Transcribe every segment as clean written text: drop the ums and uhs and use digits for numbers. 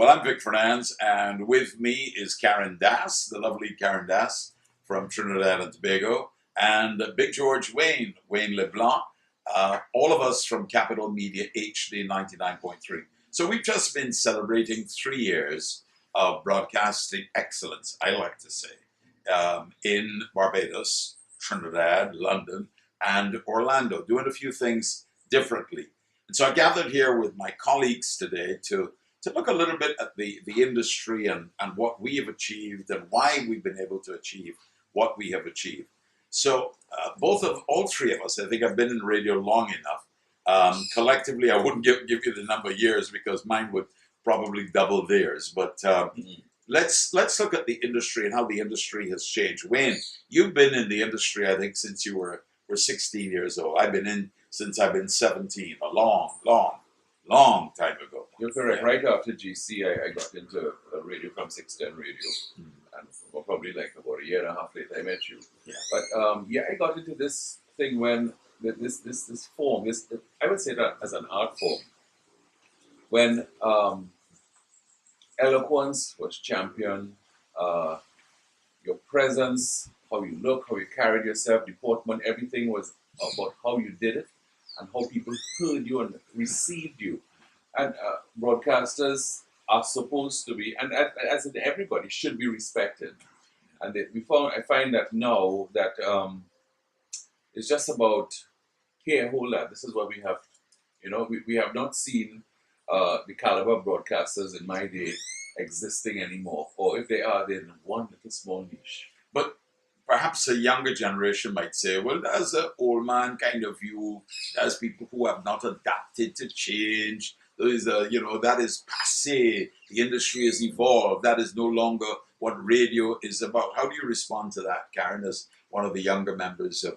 Well, I'm Vic Fernandes, and with me is Karen Das, the lovely Karen Das from Trinidad and Tobago, and Big George Wayne LeBlanc, all of us from Capital Media HD 99.3. So we've just been celebrating 3 years of broadcasting excellence, I like to say, in Barbados, Trinidad, London, and Orlando, doing a few things differently. And so I gathered here with my colleagues today to look a little bit at the industry and what we have achieved and why we've been able to achieve what we have achieved. So all three of us, I think, have been in radio long enough. Collectively, I wouldn't give you the number of years because mine would probably double theirs. But let's look at the industry and how the industry has changed. Wayne, you've been in the industry, I think, since you were 16 years old. I've been in since I've been 17, a long time ago. You're correct. Yeah. Right after GC, I got into radio from 610 Radio, and probably like about a year and a half later, I met you. Yeah. But I got into this thing when this form, I would say that as an art form, when eloquence was championed, your presence, how you look, how you carried yourself, deportment, everything was about how you did it and how people heard you and received you. And broadcasters are supposed to be, and as in everybody, should be respected. And I find that now that it's just about, here, hold on, this is what we have. You know, we have not seen the caliber of broadcasters in my day existing anymore. Or if they are, they're in one little small niche. But perhaps a younger generation might say, well, that's an old man kind of view. There's people who have not adapted to change. That is passé. The industry has evolved. That is no longer what radio is about. How do you respond to that, Karen, as one of the younger members of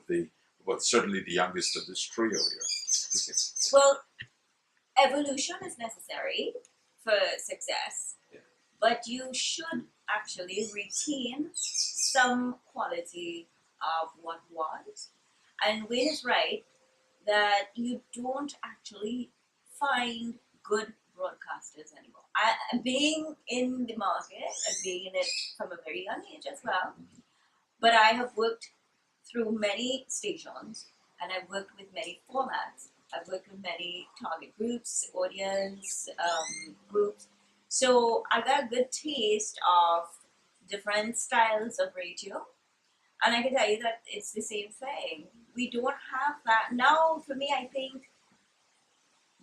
certainly the youngest of this trio here? Well, evolution is necessary for success, but you should actually retain some quality of what was. And Wayne is right that you don't actually find good broadcasters anymore. Being in the market and being in it from a very young age as well, but I have worked through many stations and I've worked with many formats. I've worked with many target groups, audience groups. So I got a good taste of different styles of radio. And I can tell you that it's the same thing. We don't have that. Now, for me, I think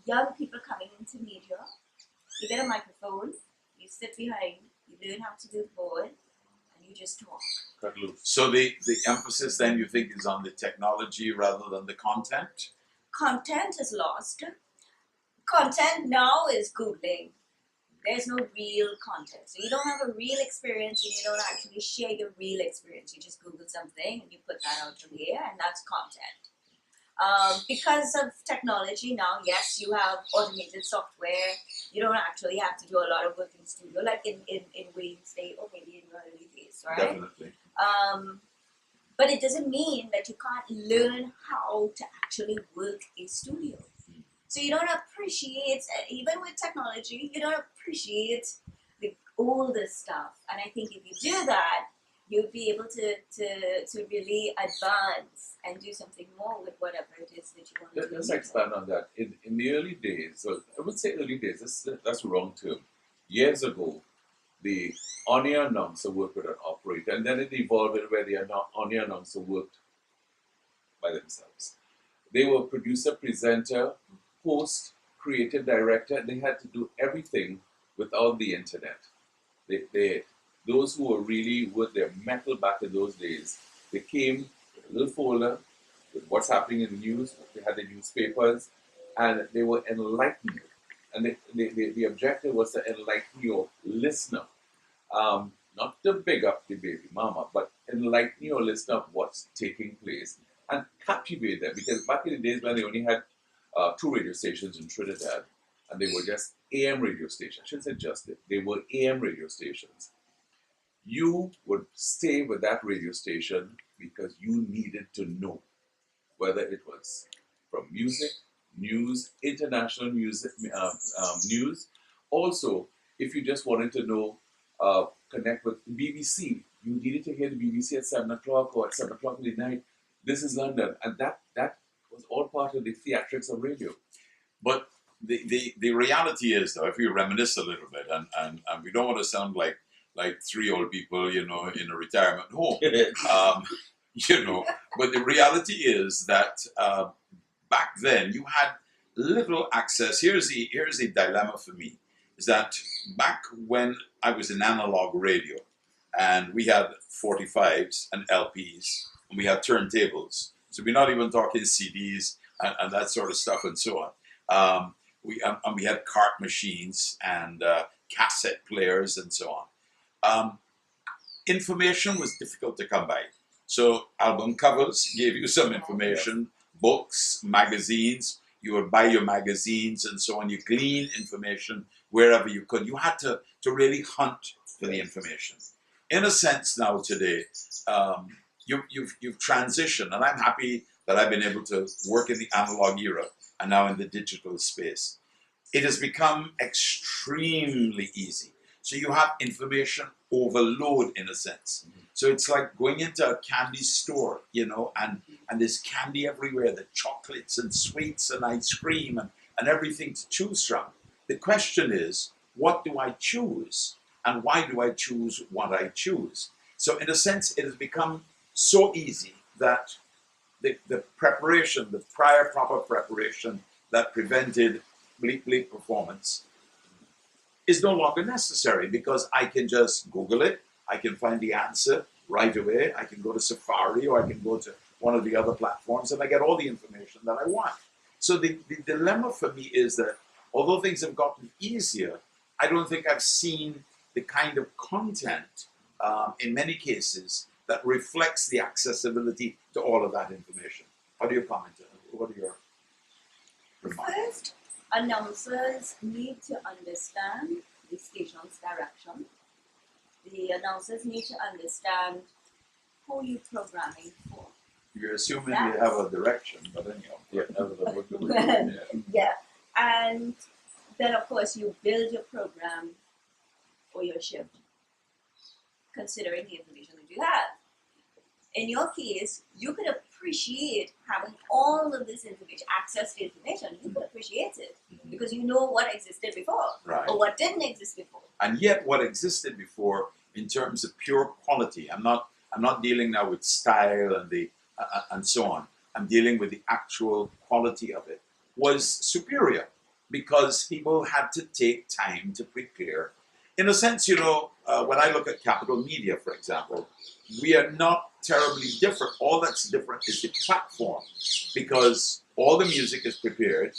young people coming into media, you get a microphone, you sit behind, you learn how to do the board, and you just talk. So the emphasis then, you think, is on the technology rather than the content? Content is lost. Content now is Googling. There's no real content. So you don't have a real experience and you don't actually share your real experience. You just Google something and you put that out from here, and that's content. Because of technology now, yes, you have automated software. You don't actually have to do a lot of work in studio, like in Wayne's day or maybe in your early days, right? Definitely. But it doesn't mean that you can't learn how to actually work a studio. So you don't appreciate, even with technology, you don't appreciate the older stuff. And I think if you do that, you'll be able to really advance and do something more with whatever it is that you want to do. Let's expand on that. In the early days, so I would say early days, that's the wrong term. Years ago, the on-air announcer worked with an operator, and then it evolved where the on-air announcer worked by themselves. They were producer, presenter, host, creative director. They had to do everything without the internet. Those who were really with their metal back in those days, they came with a little folder with what's happening in the news. They had the newspapers, and they were enlightened. And the objective was to enlighten your listener, not to big up the baby mama, but enlighten your listener of what's taking place and captivate them. Because back in the days when they only had 2 radio stations in Trinidad, and they were just AM radio stations. I shouldn't say just it. They were AM radio stations. You would stay with that radio station because you needed to know whether it was from music, news, international music, news. Also, if you just wanted to know, connect with the BBC, you needed to hear the BBC at 7 o'clock or at 7 o'clock in the night. This is London. And that was all part of the theatrics of radio. But the reality is, though, if we reminisce a little bit, and we don't want to sound like three old people, you know, in a retirement home, you know, but the reality is that back then you had little access. Here's the dilemma for me, is that back when I was in analog radio, and we had 45s and LPs, and we had turntables, so we're not even talking CDs and that sort of stuff and so on. We had cart machines and cassette players and so on. Information was difficult to come by. So album covers gave you some information, books, magazines. You would buy your magazines and so on. You glean information wherever you could. You had to really hunt for the information. In a sense, now today, you've transitioned, and I'm happy that I've been able to work in the analog era and now in the digital space. It has become extremely easy. So you have information overload in a sense. So it's like going into a candy store, you know, and there's candy everywhere, the chocolates and sweets and ice cream and everything to choose from. The question is, what do I choose? And why do I choose what I choose? So in a sense, it has become so easy that the preparation, the prior proper preparation that prevented bleak performance is no longer necessary, because I can just Google it, I can find the answer right away, I can go to Safari or I can go to one of the other platforms and I get all the information that I want. So the dilemma for me is that although things have gotten easier, I don't think I've seen the kind of content in many cases that reflects the accessibility to all of that information. How do you comment on it? What are your remarks? First, announcers need to understand the station's direction. The announcers need to understand who you're programming for. You're assuming you have a direction, but anyhow. Yeah, that was a good one. Yeah, and then of course you build your program for your shift, considering the information that you have. In your case, you could appreciate having all of this information, access to information. You could appreciate it because you know what existed before, Right. or what didn't exist before. And yet what existed before in terms of pure quality, I'm not dealing now with style and the and so on. I'm dealing with the actual quality of it, was superior, because people had to take time to prepare. In a sense, you know, when I look at Capital Media, for example, we are not terribly different. All that's different is the platform, because all the music is prepared,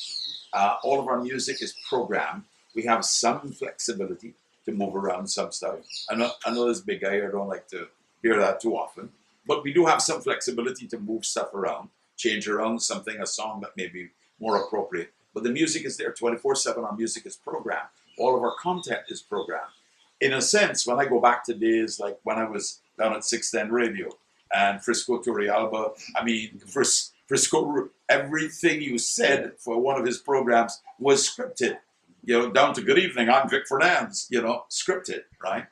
all of our music is programmed. We have some flexibility to move around some stuff. I know this big guy, I don't like to hear that too often, but we do have some flexibility to move stuff around, change around something, a song that may be more appropriate. But the music is there 24/7. Our music is programmed. All of our content is programmed. In a sense, when I go back to days like when I was down at 610 Radio and Frisco Turrialba, I mean, Frisco, everything you said for one of his programs was scripted. You know, down to good evening, I'm Vic Fernandez, you know, scripted, right?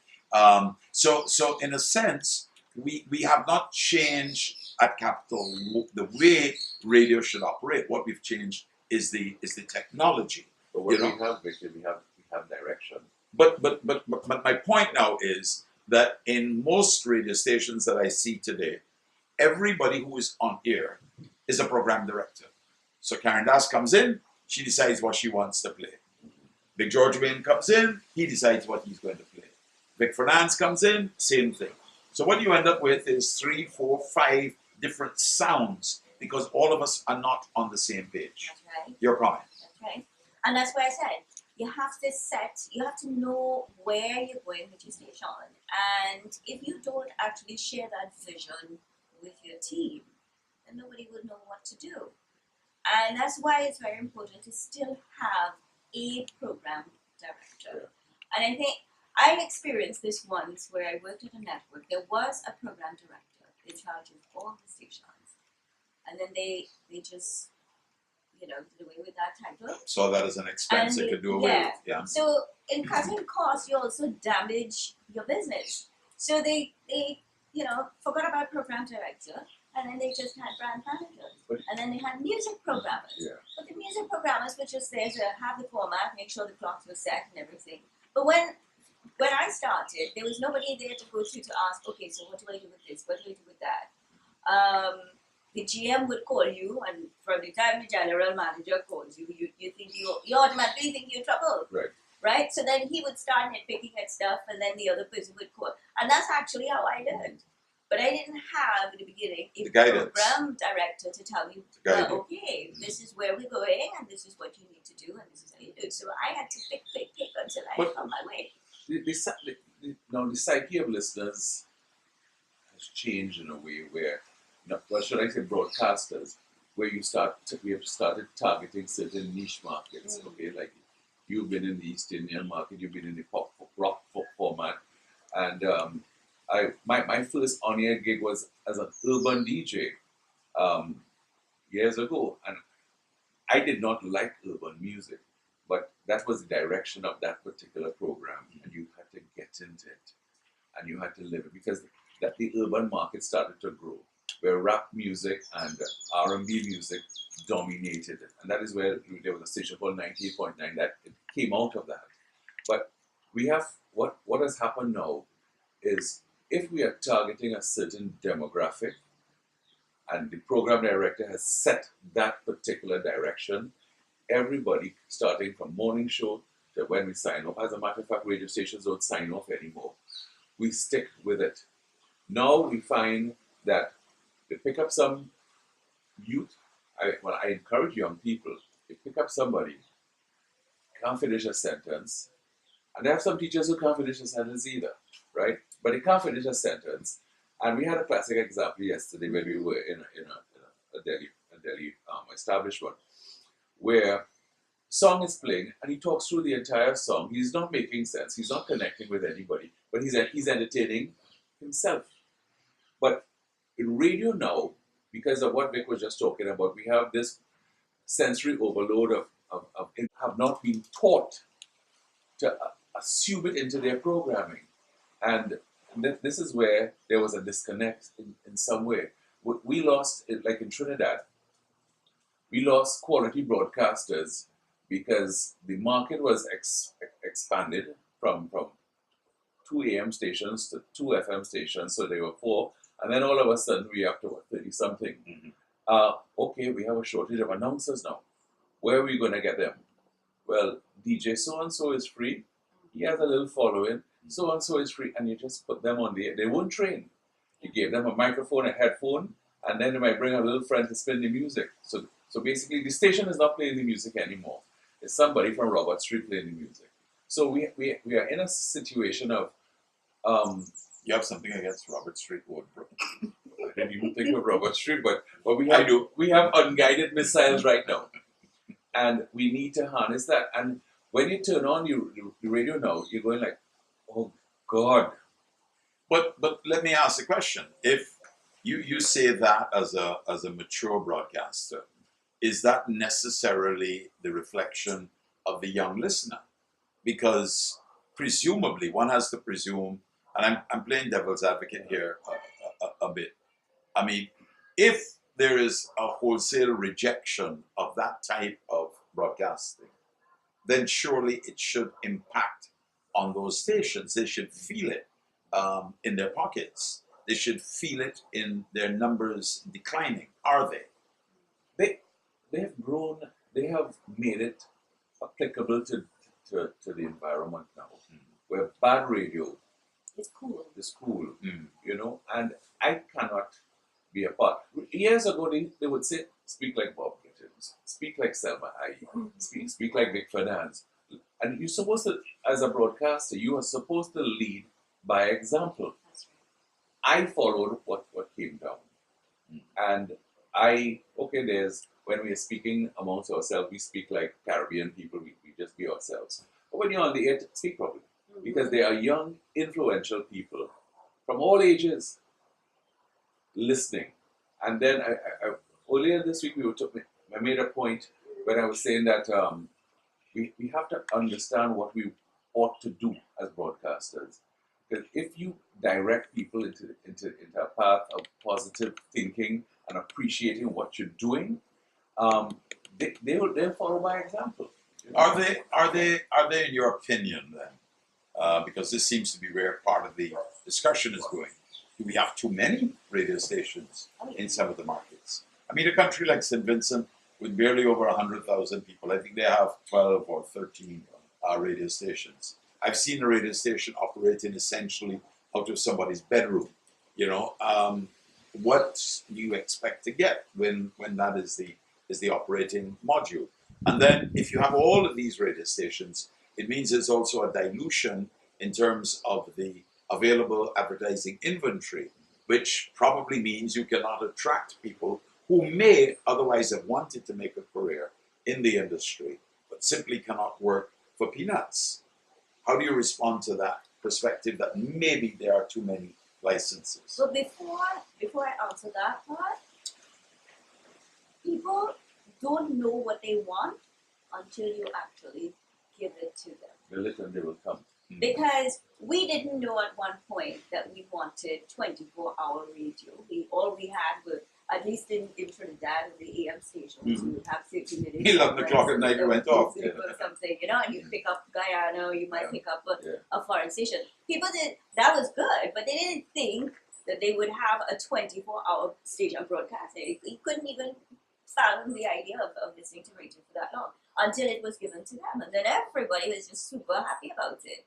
So in a sense, we have not changed at Capital the way radio should operate. What we've changed is the technology. But what you know? we have, Victor, we have direction. But my point now is that in most radio stations that I see today, everybody who is on air is a program director. So Karen Das comes in, she decides what she wants to play. Big George Wayne comes in, he decides what he's going to play. Vic Fernandez comes in, same thing. So what you end up with is 3, 4, 5 different sounds, because all of us are not on the same page. That's right. Your comment. That's right. And that's why I said, you have to know where you're going with your station. And if you don't actually share that vision with your team, then nobody will know what to do. And that's why it's very important to still have a program director. And I think I experienced this once where I worked at a network. There was a program director in charge of all the stations. And then they just did away with that title. Saw that as an expense And they could do away yeah. with. Yeah. So in cutting costs, you also damage your business. So they forgot about program director, and then they just had brand managers, and then they had music programmers. Yeah. But the music programmers were just there to have the format, make sure the clocks were set and everything. But when I started, there was nobody there to go to ask, okay, so what do I do with this? What do I do with that? The GM would call you, and from the time the general manager calls you, you think you automatically think you're in trouble. Right? So then he would start nitpicking at stuff, and then the other person would call. And that's actually how I learned. But I didn't have, in the beginning, a program director to tell me, well, okay, this is where we're going, and this is what you need to do, and this is how you do it. So I had to pick until I found my way. The psyche of listeners has changed in a way where, well, should I say broadcasters, where we have started targeting certain niche markets, okay, like you've been in the East Indian market, you've been in the pop rock format, and my first on-air gig was as an urban DJ years ago, and I did not like urban music, but that was the direction of that particular program, and you had to get into it, and you had to live it, because the urban market started to grow, where rap music and R&B music dominated it, and that is where there was a station called 98.9 that it came out of that. But we have what has happened now is, if we are targeting a certain demographic, and the program director has set that particular direction, everybody, starting from morning show to when we sign off. As a matter of fact, radio stations don't sign off anymore. We stick with it. Now we find that they pick up some youth. I encourage young people, they pick up somebody, can't finish a sentence, and they have some teachers who can't finish a sentence either, right? But they can't finish a sentence. And we had a classic example yesterday when we were in a Delhi establishment, where song is playing and he talks through the entire song. He's not making sense. He's not connecting with anybody, but he's entertaining himself. But in radio now, because of what Vic was just talking about, we have this sensory overload of have not been taught to assume it into their programming. And this is where there was a disconnect in some way. We lost, like in Trinidad, we lost quality broadcasters because the market was expanded from 2 AM stations to 2 FM stations, so there were 4, and then all of a sudden we have to 30 something. Okay, we have a shortage of announcers now. Where are we going to get them? Well, DJ so and so is free. He has a little following. So and so is free, and you just put them on the air. They won't train. You gave them a microphone, a headphone, and then they might bring a little friend to spin the music. So basically, the station is not playing the music anymore. It's somebody from Robert Street playing the music. So we are in a situation of You have something against Robert Street Woodbrook? I didn't even think of Robert Street, but we have unguided missiles right now, and we need to harness that. And when you turn on the radio now, you're going like, oh God. But let me ask the question: if you say that as a mature broadcaster, is that necessarily the reflection of the young listener? Because presumably one has to presume, and I'm playing devil's advocate here a bit. I mean, if there is a wholesale rejection of that type of broadcasting, then surely it should impact on those stations. They should feel it in their pockets. They should feel it in their numbers declining. Are they? They have grown. They have made it applicable to the environment now, where bad radio It's cool. is cool, and I cannot be a part. Years ago, they would say, speak like Bob Gittins, speak like Selma Hayek, speak like Vic Fernandez. And you're supposed to, as a broadcaster, you are supposed to lead by example. That's right. I followed what came down. And there's, when we are speaking amongst ourselves, we speak like Caribbean people, we just be ourselves. But when you're on the air, speak properly. Because they are young, influential people from all ages listening. And then earlier this week, I made a point when I was saying that we have to understand what we ought to do as broadcasters. Because if you direct people into a path of positive thinking and appreciating what you're doing, they'll follow by example. You know? Are they in your opinion then? Because this seems to be where part of the discussion is going. Do we have too many radio stations in some of the markets? I mean, a country like St. Vincent, with barely over 100,000 people, I think they have 12 or 13 radio stations. I've seen a radio station operating essentially out of somebody's bedroom. You know, what do you expect to get when that is the operating module? And then, if you have all of these radio stations, it means there's also a dilution in terms of the available advertising inventory, which probably means you cannot attract people who may otherwise have wanted to make a career in the industry, but simply cannot work for peanuts. How do you respond to that perspective that maybe there are too many licenses? So before I answer that part, people don't know what they want until you actually give it to them. Will it and they will come. Because we didn't know at one point that we wanted 24-hour radio. All we had was, at least in Trinidad, the AM stations, we would have 30 minutes. 11 o'clock at night it went off. Or something, you know, and you pick up Guyana, or you might pick up a foreign station. People did, that was good, but they didn't think that they would have a 24-hour station broadcasting. You couldn't even fathom the idea of listening to radio for that long until it was given to them. And then everybody was just super happy about it.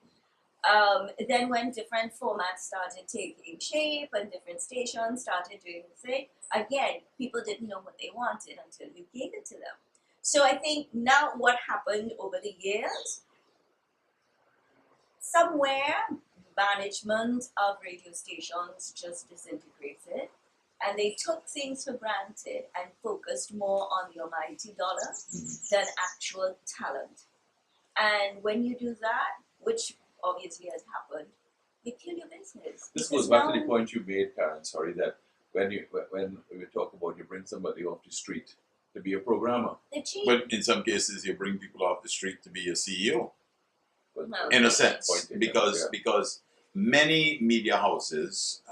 Then when different formats started taking shape and different stations started doing the thing, again, people didn't know what they wanted until we gave it to them. So I think now what happened over the years, somewhere management of radio stations just disintegrated and they took things for granted and focused more on the almighty dollar than actual talent. And when you do that, which obviously has happened, you kill your business. This goes back to the point you made, Karen, sorry, that when we talk about you bring somebody off the street to be a programmer. But in some cases, you bring people off the street to be a CEO. No. In a sense, because many media houses,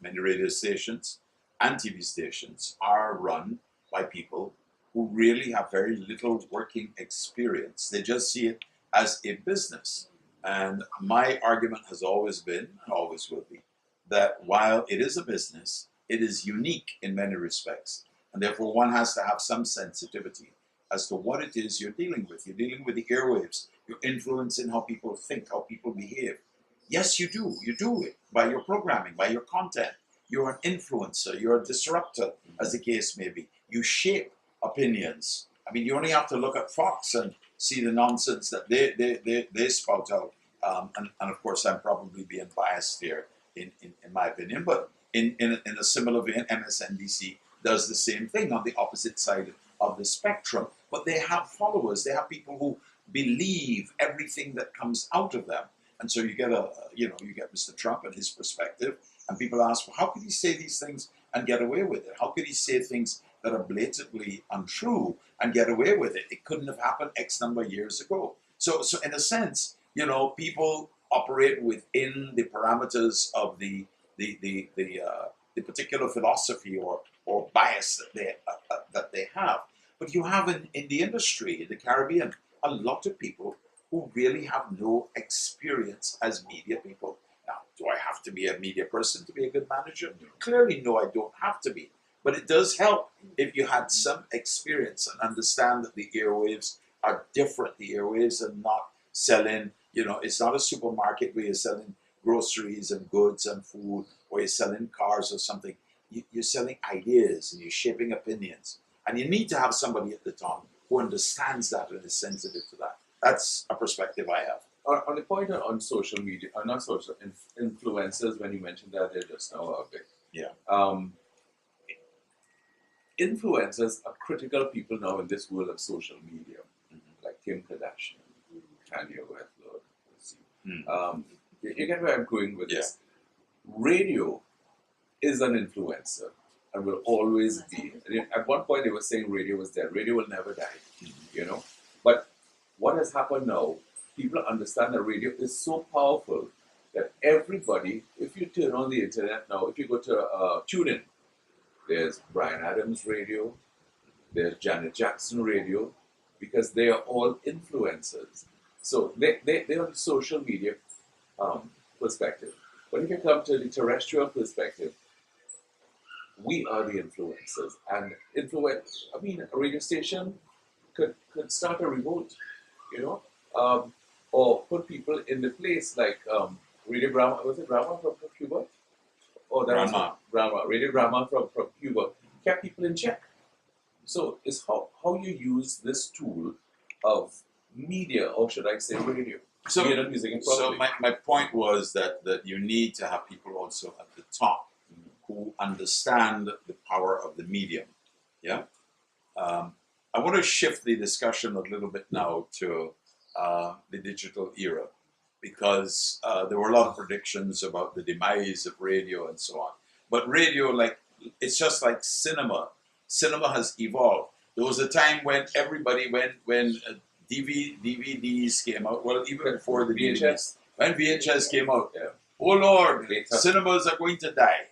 many radio stations, and TV stations are run by people who really have very little working experience. They just see it as a business. And my argument has always been, and always will be, that while it is a business, it is unique in many respects. And therefore, one has to have some sensitivity as to what it is you're dealing with. You're dealing with the airwaves. You're influencing how people think, how people behave. Yes, you do. You do it by your programming, by your content. You're an influencer. You're a disruptor, as the case may be. You shape opinions. I mean, you only have to look at Fox and see the nonsense that they spout out. And of course, I'm probably being biased here in my opinion. But in a similar vein, MSNBC does the same thing on the opposite side of the spectrum. But they have followers. They have people who believe everything that comes out of them. And so you get you get Mr. Trump and his perspective, and people ask, well, how could he say these things and get away with it? How could he say things that are blatantly untrue and get away with it? It couldn't have happened X number of years ago. So in a sense, people operate within the parameters of the particular philosophy or bias that they have. But you have in the industry, in the Caribbean, a lot of people who really have no experience as media people. Now, do I have to be a media person to be a good manager? Clearly, no, I don't have to be. But it does help if you had some experience and understand that the airwaves are different. The airwaves are not selling, it's not a supermarket where you're selling groceries and goods and food, or you're selling cars or something. You're selling ideas and you're shaping opinions. And you need to have somebody at the top who understands that and is sensitive to that. That's a perspective I have. On the point on social media, not social, influencers, when you mentioned that there just now a bit. Yeah. Influencers are critical people now in this world of social media, like Kim Kardashian, Kanye West. You get where I'm going with this. Radio is an influencer. and will always be. And at one point, they were saying radio was dead. Radio will never die, you know. But what has happened now, people understand that radio is so powerful that everybody, if you turn on the internet now, if you go to TuneIn, there's Brian Adams radio, there's Janet Jackson radio, because they are all influencers. So they're on the social media perspective. But if you come to the terrestrial perspective, we are the influencers. And a radio station could start a revolt, you know, or put people in the place like Radio Grandma, was it Grandma from Cuba? Oh, that was Grandma. Radio Grandma from Cuba kept people in check. So it's how you use this tool of media, or should I say radio. So, you're not using it so properly. my point was that you need to have people also at the top who understand the power of the medium. Yeah. I want to shift the discussion a little bit now to the digital era, because there were a lot of predictions about the demise of radio and so on. But radio, it's just like cinema. Cinema has evolved. There was a time when everybody, when DVDs came out, well, even before the DVDs, when VHS came out, oh Lord, cinemas are going to die.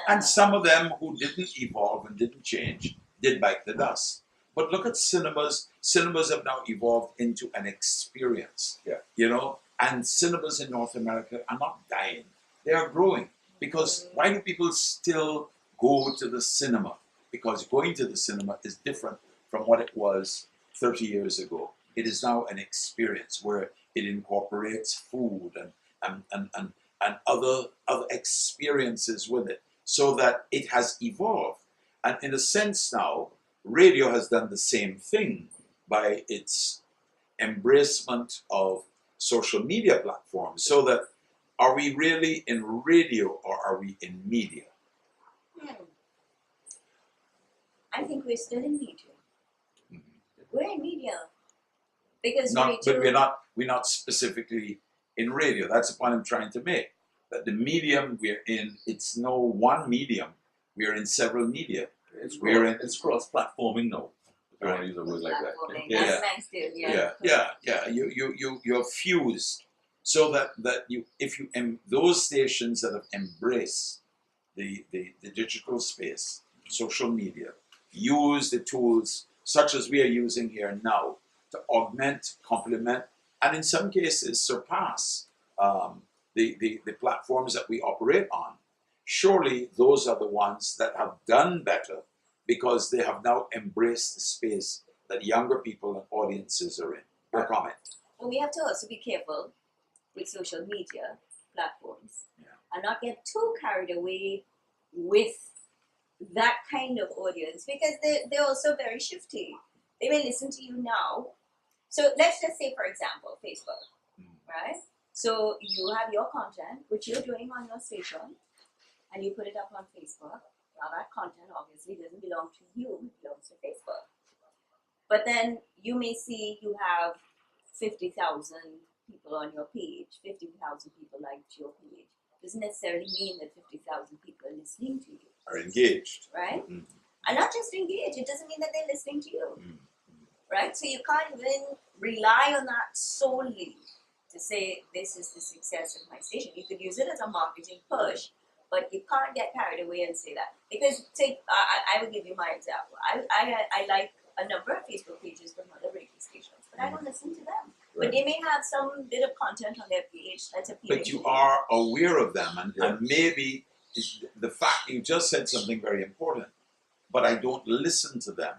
And some of them who didn't evolve and didn't change did bite the dust. But look at cinemas. Cinemas have now evolved into an experience, you know, and cinemas in North America are not dying. They are growing. Because why do people still go to the cinema? Because going to the cinema is different from what it was 30 years ago. It is now an experience where it incorporates food and other experiences with it, so that it has evolved. And in a sense now, radio has done the same thing by its embracement of social media platforms. So that, are we really in radio or are we in media? I think we're still in media. We're in media. Because but we're not specifically in radio. That's the point I'm trying to make. That the medium we're in, it's no one medium. We're in several media. It's cross-platforming now. If you want to use a word like that. That's nice too. You're fused, so that those stations that have embraced the digital space, social media, use the tools such as we are using here now to augment, complement, and in some cases surpass the platforms that we operate on. Surely those are the ones that have done better, because they have now embraced the space that younger people and audiences are in. Your comment? Well, we have to also be careful with social media platforms and not get too carried away with that kind of audience, because they're also very shifty. They may listen to you now. So let's just say, for example, Facebook, right? So you have your content, which you're doing on your station, and you put it up on Facebook. Now that content obviously doesn't belong to you, it belongs to Facebook. But then you may see you have 50,000 people on your page, 50,000 people liked your page. Doesn't necessarily mean that 50,000 people are listening to you. Are engaged. Right? And not just engaged, it doesn't mean that they're listening to you. Right? So you can't even rely on that solely to say this is the success of my station. You could use it as a marketing push, but you can't get carried away and say that. Because I will give you my example. I like a number of Facebook pages from other radio stations, but I don't listen to them. Right. But they may have some bit of content on their page that's appealing. But you are aware of them, and maybe the fact you just said something very important, but I don't listen to them.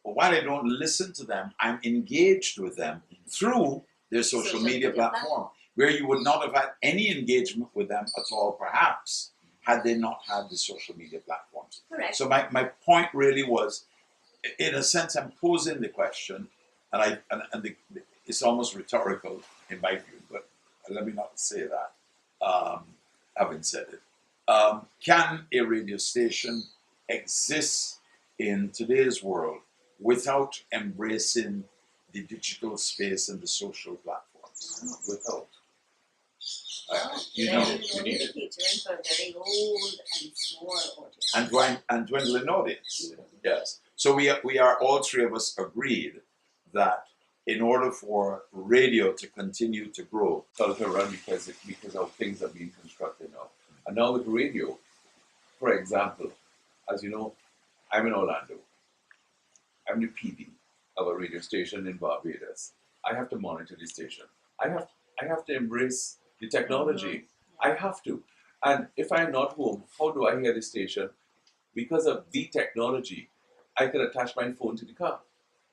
But while I don't listen to them, I'm engaged with them through their social media platform, where you would not have had any engagement with them at all, perhaps, had they not had the social media platforms. Correct. So my point really was, in a sense, I'm posing the question, and it's almost rhetorical in my view, but let me not say that, having said it. Can a radio station exist in today's world without embracing the digital space and the social platforms? Without. You Then need you're it. You only need it. catering for a very old and small audience. And dwindling audience. Yes. So we are all three of us agreed that in order for radio to continue to grow, Started to run because of things are being constructed now. And now with radio, for example, as you know, I'm in Orlando. I'm the PD of a radio station in Barbados. I have to monitor the station. I have to embrace the technology. I have to. And if I'm not home, how do I hear the station? Because of the technology, I could attach my phone to the car.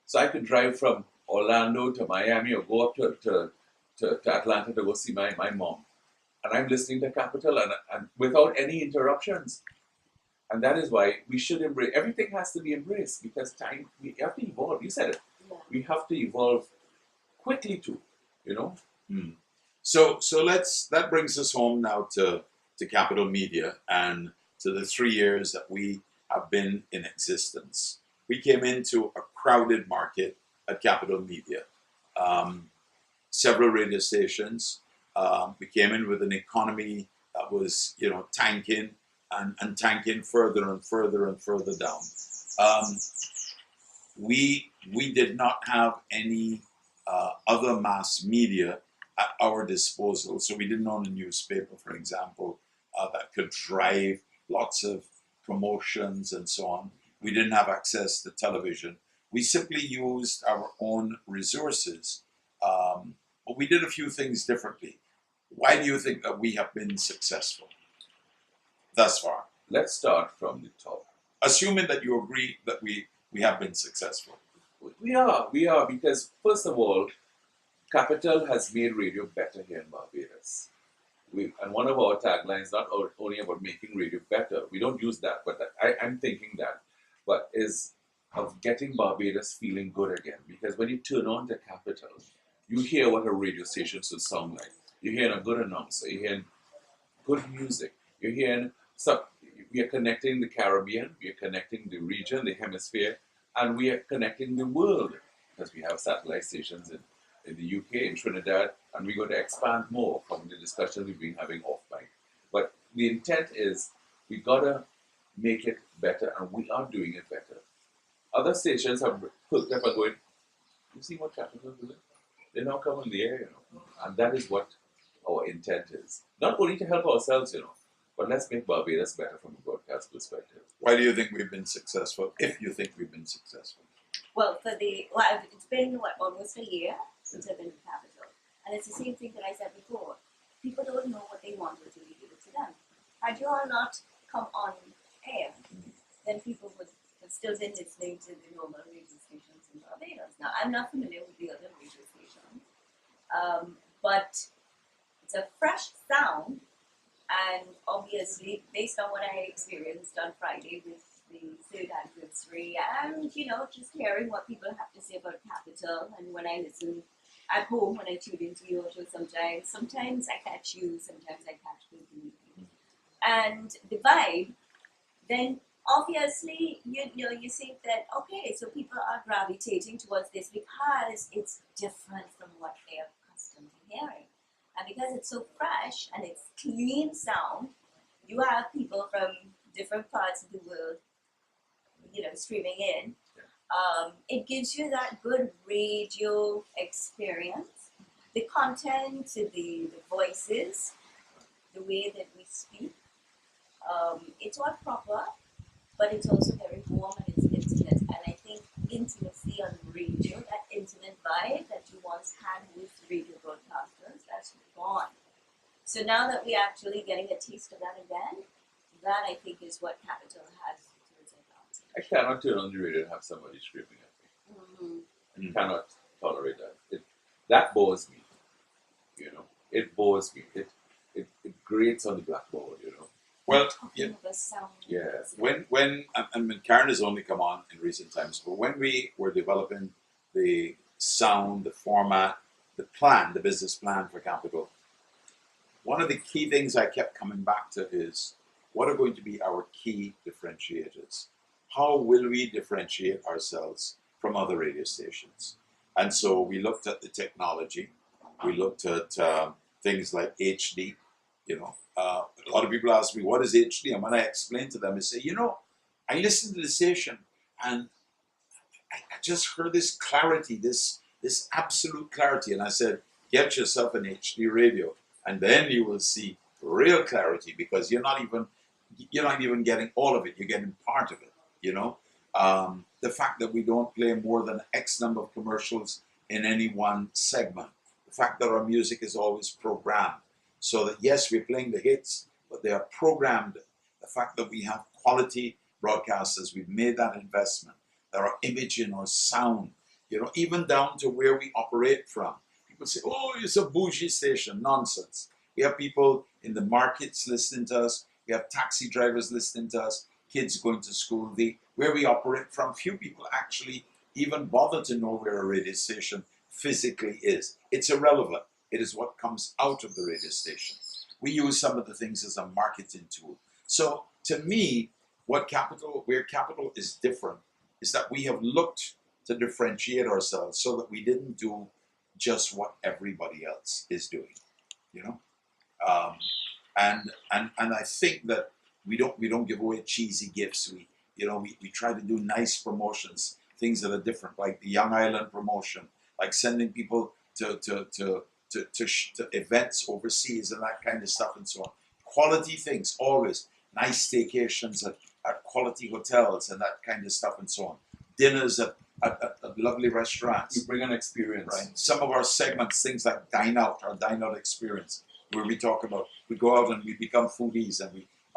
So I could drive from Orlando to Miami or go up to Atlanta to go see my mom. And I'm listening to Capital and without any interruptions. And that is why we should embrace, everything has to be embraced because time, we have to evolve. You said it. Yeah. We have to evolve quickly too, you know? Hmm. So that brings us home now to Capital Media and to the 3 years that we have been in existence. We came into a crowded market at Capital Media. Several radio stations. We came in with an economy that was, tanking and tanking further and further and further down. We did not have any other mass media at our disposal. So we didn't own a newspaper, for example, that could drive lots of promotions and so on. We didn't have access to television. We simply used our own resources. But we did a few things differently. Why do you think that we have been successful thus far? Let's start from the top. Assuming that you agree that we have been successful. We are, because first of all, Capital has made radio better here in Barbados. And one of our taglines, not only about making radio better, we don't use that, but I'm thinking that, but is of getting Barbados feeling good again. Because when you turn on to Capital, you hear what a radio station should sound like. You're hearing a good announcer, you're hearing good music, you're hearing we are connecting the Caribbean, we are connecting the region, the hemisphere, and we are connecting the world because we have satellite stations in the UK, in Trinidad, and we're going to expand more from the discussion we've been having off mic. But the intent is we got to make it better, and we are doing it better. Other stations have hooked up and going, you see what Capital is doing? They now come in the air, and that is what our intent is. Not only to help ourselves, but let's make Barbados better from a broadcast perspective. Why do you think we've been successful, if you think we've been successful? Well, it's been almost a year since I've been in Capital, and it's the same thing that I said before. People don't know what they want until you give it to them. Had you all not come on air, then people would have still been listening to the normal radio stations in Barbados. Now, I'm not familiar with the other radio stations, but it's a fresh sound, and obviously, based on what I experienced on Friday with the third anniversary, and just hearing what people have to say about Capital, and when I listen at home, when I tune into your show, sometimes I catch you, sometimes I catch people, and the vibe, then obviously you think that okay, so people are gravitating towards this because it's different from what they are accustomed to hearing. And because it's so fresh and it's clean sound, you have people from different parts of the world, streaming in. It gives you that good radio experience. The content, the voices, the way that we speak, it's all proper, but it's also very warm and it's intimate. And I think intimacy on radio, that intimate vibe that you once had with radio broadcasters, that's gone. So now that we're actually getting a taste of that again, that I think is what Capital has to its advantage. I cannot turn on the radio and have somebody screaming at me. Mm-hmm. I cannot tolerate that. That bores me. It bores me. It grates on the blackboard. Well, Talking of a sound. Yeah. when Karen has only come on in recent times, but when we were developing the sound, the format, the business plan for Capital, one of the key things I kept coming back to is what are going to be our key differentiators? How will we differentiate ourselves from other radio stations? And so we looked at the technology. We looked at things like HD, A lot of people ask me, what is HD? And when I explain to them, I say, I listen to the station and I just heard this clarity, this absolute clarity. And I said, get yourself an HD radio, and then you will see real clarity because you're not even getting all of it. You're getting part of it. The fact that we don't play more than X number of commercials in any one segment. The fact that our music is always programmed. So that yes, we're playing the hits, but they are programmed. The fact that we have quality broadcasters, we've made that investment. There are imaging or sound, even down to where we operate from. People say, oh, it's a bougie station. Nonsense. We have people in the markets listening to us. We have taxi drivers listening to us, kids going to school. Where we operate from, few people actually even bother to know where a radio station physically is. It's irrelevant. It is what comes out of the radio station. We use some of the things as a marketing tool. So to me, where capital is different is that we have looked to differentiate ourselves so that we didn't do just what everybody else is doing, you know. Um, and I think that we don't give away cheesy gifts. We try to do nice promotions, things that are different, like the Young Island promotion, like sending people to events overseas and that kind of stuff and so on. Quality things, always nice staycations at quality hotels and that kind of stuff and so on. Dinners at lovely restaurants. We bring an experience. Right. Some of our segments, things like our dine out experience, where we talk about we go out and we become foodies and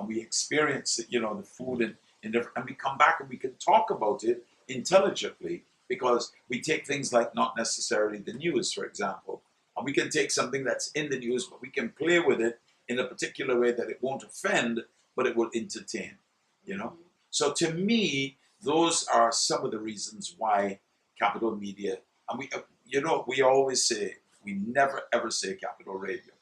we experience the food in different, and we come back and we can talk about it intelligently because we take things like not necessarily the news, for example, and we can take something that's in the news, but we can play with it in a particular way that it won't offend, but it will entertain. So to me, those are some of the reasons why Capital Media, and we always say, we never ever say Capital Radio.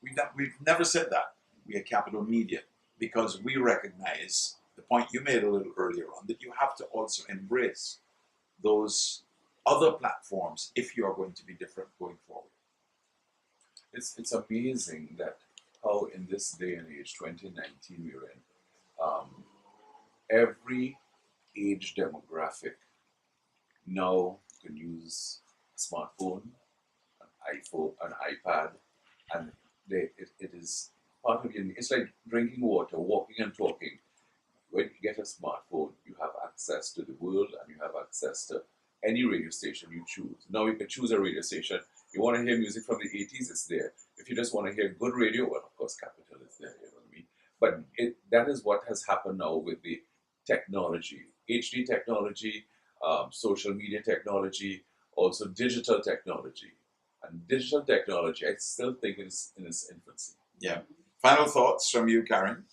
We've never said that. We are Capital Media because we recognize the point you made a little earlier on, that you have to also embrace those other platforms if you are going to be different going forward. It's amazing that how in this day and age, 2019 we're in, every age demographic now can use a smartphone, an iPhone, an iPad, and it is part of your. It's like drinking water, walking and talking. When you get a smartphone, you have access to the world and you have access to any radio station you choose. Now you can choose a radio station. You want to hear music from the 80s, it's there. If you just want to hear good radio, well, of course, Capital is there, you know what I mean? But that is what has happened now with the technology, HD technology, social media technology, also digital technology. And digital technology, I still think it is in its infancy. Yeah. Final thoughts from you, Karen?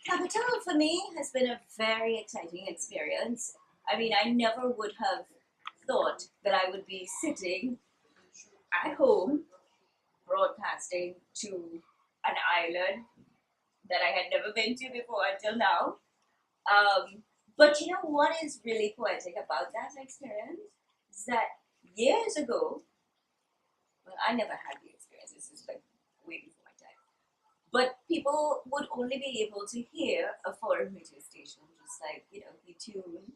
Capital for me has been a very exciting experience. I mean, I never would have thought that I would be sitting at home broadcasting to an island that I had never been to before until now. But you know what is really poetic about that experience is that years ago, well, I never had the experience. This is like way before my time. But people would only be able to hear a foreign radio station, just like, the tune.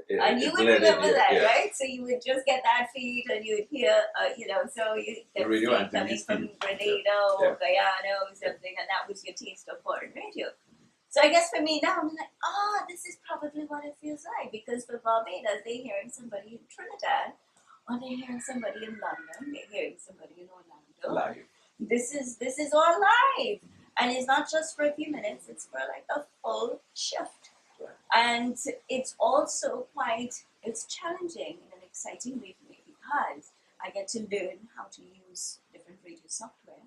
And you would remember that, yeah. right? So you would just get that feed and you would hear, so you The get radio feed coming antennas from feed. Grenada or Guyana or something, and that was your taste of foreign radio. So I guess for me now, I'm like, this is probably what it feels like, because for Barbados, they're hearing somebody in Trinidad, or they're hearing somebody in London, they're hearing somebody in Orlando. Live. This is all live. And it's not just for a few minutes, it's for like a full shift. Right. And it's also it's challenging in an exciting way for me, because I get to learn how to use different radio software,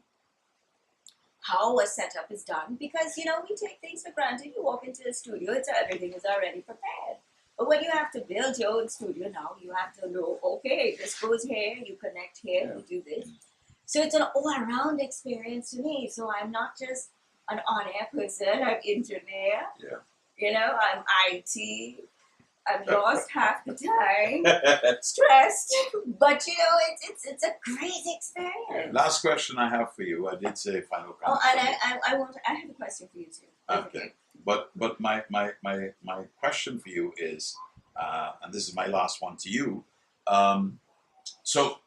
how a setup is done, because, we take things for granted. You walk into a studio, everything is already prepared. But when you have to build your own studio now, you have to know, okay, this goes here, you connect here, you do this. So it's an all-around experience to me. So I'm not just an on-air person, I'm engineer, Yeah. I'm IT, I'm lost half the time, stressed, but you know, it's a great experience. Last question I have for you. I did say final Oh, comment. and I have a question for you too. Okay. But my question for you is, and this is my last one to you. So,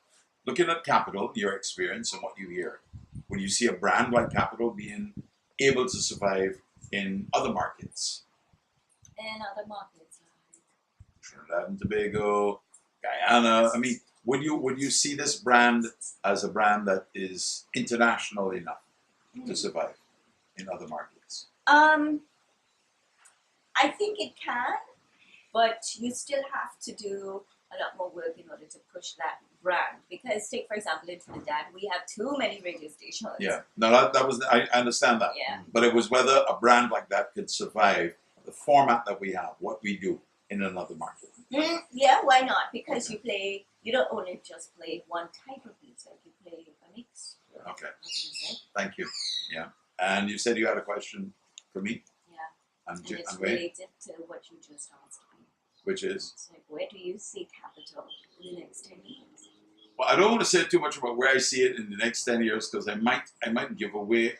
looking at Capital, your experience and what you hear, would you see a brand like Capital being able to survive in other markets, In other markets, Trinidad and Tobago, Guyana? I mean, would you see this brand as a brand that is international enough to survive in other markets? I think it can, but you still have to do a lot more work in order to push that brand. Because, take for example, in Trinidad, we have too many radio stations. Yeah, no, that was I understand that, Yeah. but it was whether a brand like that could survive the format that we have, what we do in another market. Yeah, why not? Because you don't only just play one type of music, you play a mix. Okay, Of music. thank you. Yeah, and you said you had a question for me. Yeah. I'm, And it's I'm waiting, related to what you just asked me. which is, It's like, where do you see Capital in the next 10 years? well, I don't want to say too much about where I see it in the next 10 years because I might give away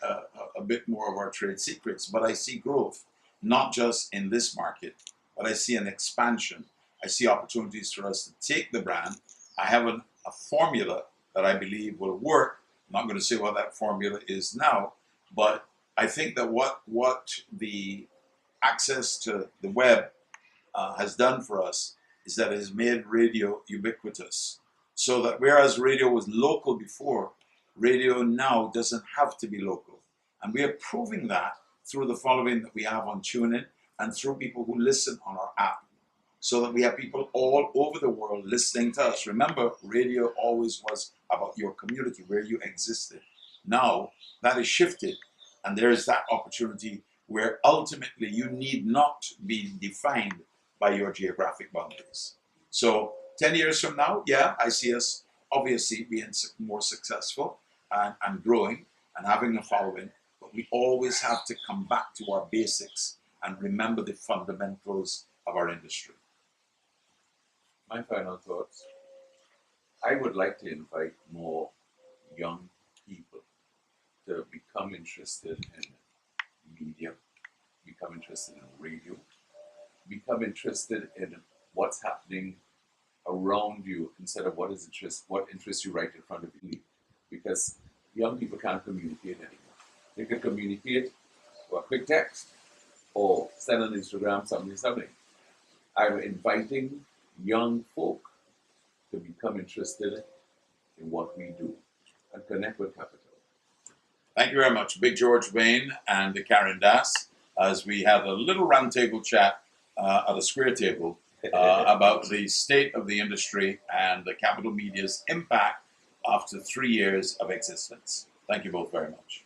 a bit more of our trade secrets, but I see growth, not just in this market, but I see an expansion. I see opportunities for us to take the brand. I have a formula that I believe will work. I'm not going to say what that formula is now, but I think that what the access to the web has done for us is that it has made radio ubiquitous. So that whereas radio was local before, radio now doesn't have to be local. And we are proving that through the following that we have on TuneIn and through people who listen on our app. So that we have people all over the world listening to us. Remember, radio always was about your community, where you existed. Now, that is shifted, and there is that opportunity where ultimately you need not be defined by your geographic boundaries. So 10 years from now, yeah, I see us obviously being more successful and growing and having a following, but we always have to come back to our basics and remember the fundamentals of our industry. My final thoughts. I would like to invite more young people to become interested in media, become interested in radio, become interested in what's happening around you instead of what interests you right in front of you. Because young people can't communicate anymore. They can communicate or a quick text or send on Instagram something. I'm inviting young folk to become interested in what we do and connect with Capital. Thank you very much, Big George Wayne and Karen Das, as we had a little roundtable chat at a square table about the state of the industry and the Capital Media's impact after 3 years of existence. Thank you both very much.